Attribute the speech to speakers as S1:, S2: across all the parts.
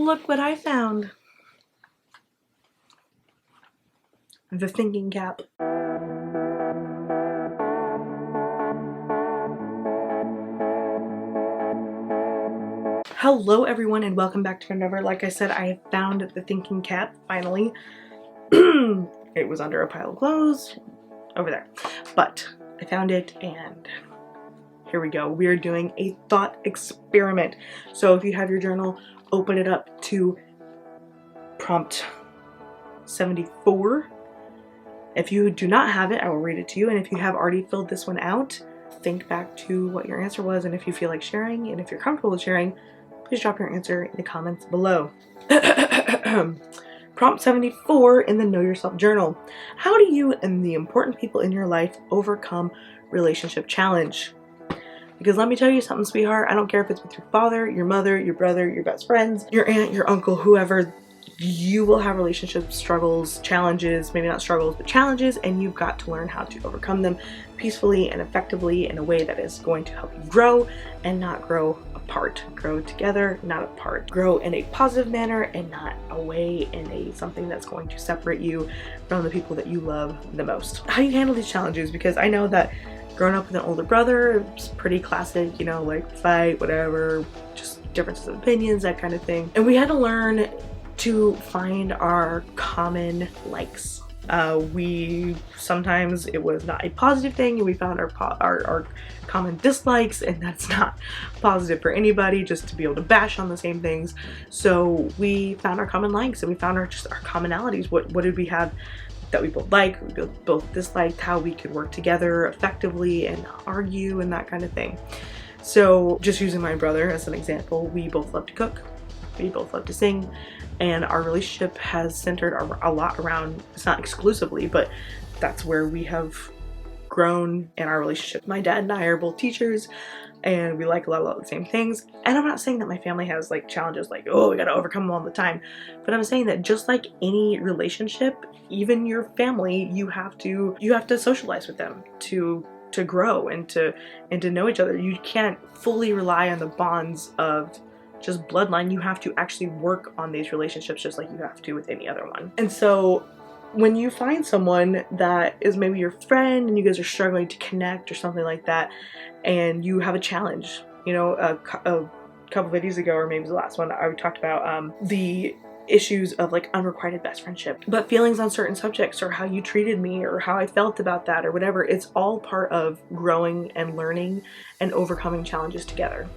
S1: look what I found. The thinking cap. Hello everyone and welcome back to Frendevor. Like I said, I found the thinking cap finally. It was under a pile of clothes over there, but I found it and here we go. We are doing a thought experiment. So if you have your journal, open it up to prompt 74. If you do not have it, I will read it to you. And if you have already filled this one out, think back to what your answer was. And if you feel like sharing and if you're comfortable with sharing, please drop your answer in the comments below. Prompt 74 in the Know Yourself Journal. How do you and the important people in your life overcome relationship challenge? Because let me tell you something, sweetheart, I don't care if it's with your father, your mother, your brother, your best friends, your aunt, your uncle, whoever, you will have relationship struggles, challenges, maybe not struggles, but challenges, and you've got to learn how to overcome them peacefully and effectively in a way that is going to help you grow and not grow apart. Grow together, not apart. Grow in a positive manner and not away in a something that's going to separate you from the people that you love the most. How do you handle these challenges? Because I know that growing up with an older brother, it's pretty classic, you know, like fight, whatever, just differences of opinions, that kind of thing. And we had to learn to find our common likes. Sometimes it was not a positive thing and we found our common dislikes, and that's not positive for anybody, just to be able to bash on the same things. So we found our common likes and we found our commonalities. What did we have that we both liked, we both disliked, how we could work together effectively and not argue and that kind of thing. So just using my brother as an example, we both love to cook, we both love to sing, and our relationship has centered a lot around, it's not exclusively, but that's where we have grown in our relationship. My dad and I are both teachers and we like a lot of the same things. And I'm not saying that my family has like challenges like, oh, we gotta overcome them all the time. But I'm saying that just like any relationship, even your family, you have to socialize with them to grow and to know each other. You can't fully rely on the bonds of just bloodline. You have to actually work on these relationships just like you have to with any other one. And so when you find someone that is maybe your friend and you guys are struggling to connect or something like that, and you have a challenge, you know, a couple videos ago, or maybe it was the last one, I talked about the issues of like unrequited best friendship, but feelings on certain subjects or how you treated me or how I felt about that or whatever. It's all part of growing and learning and overcoming challenges together.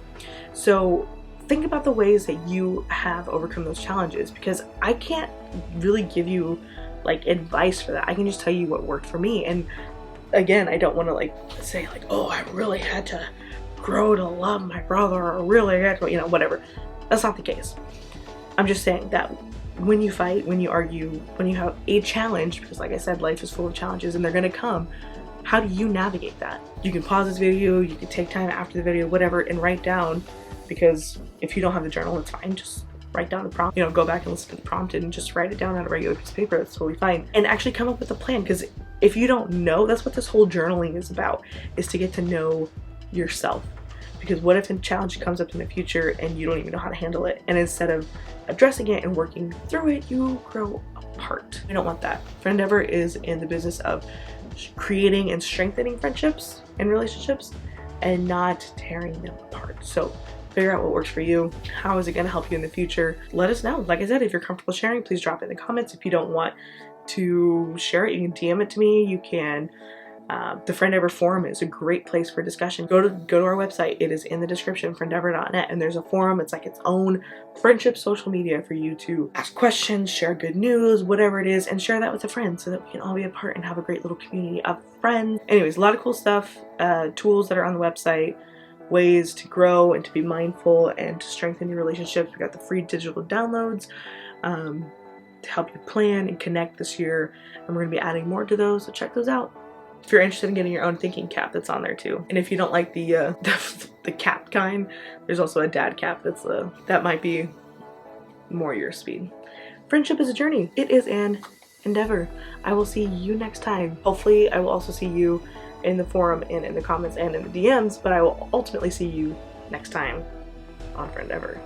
S1: So think about the ways that you have overcome those challenges, because I can't really give you like advice for that. I can just tell you what worked for me. And again, I don't want to like say like, oh, I really had to grow to love my brother or really had to, you know, whatever. That's not the case. I'm just saying that when you fight, when you argue, when you have a challenge, because like I said, life is full of challenges and they're going to come. How do you navigate that? You can pause this video, you can take time after the video, whatever, and write down, because if you don't have the journal, it's fine. Just write down the prompt, you know, go back and listen to the prompt and just write it down on a regular piece of paper. That's totally fine. And actually come up with a plan, because if you don't know, that's what this whole journaling is about, is to get to know yourself. Because what if a challenge comes up in the future and you don't even know how to handle it? And instead of addressing it and working through it, you grow apart. We don't want that. Frendevor is in the business of creating and strengthening friendships and relationships and not tearing them apart. So figure out what works for you. How is it going to help you in the future? Let us know. Like I said, if you're comfortable sharing, please drop it in the comments. If you don't want to share it, you can DM it to me. You can the Friendeavor forum is a great place for discussion. Go to our website. It is in the description, frendevor.net, and there's a forum. It's like its own friendship social media for you to ask questions, share good news, whatever it is, and share that with a friend so that we can all be a part and have a great little community of friends. Anyways, a lot of cool stuff, tools that are on the website, ways to grow and to be mindful and to strengthen your relationships. We got the free digital downloads to help you plan and connect this year, and we're going to be adding more to those, so check those out. If you're interested in getting your own thinking cap, that's on there too. And if you don't like the cap kind, there's also a dad cap that might be more your speed. Friendship is a journey. It is an endeavor. I will see you next time. Hopefully I will also see you in the forum and in the comments and in the DMs, but I will ultimately see you next time on Friendeavor.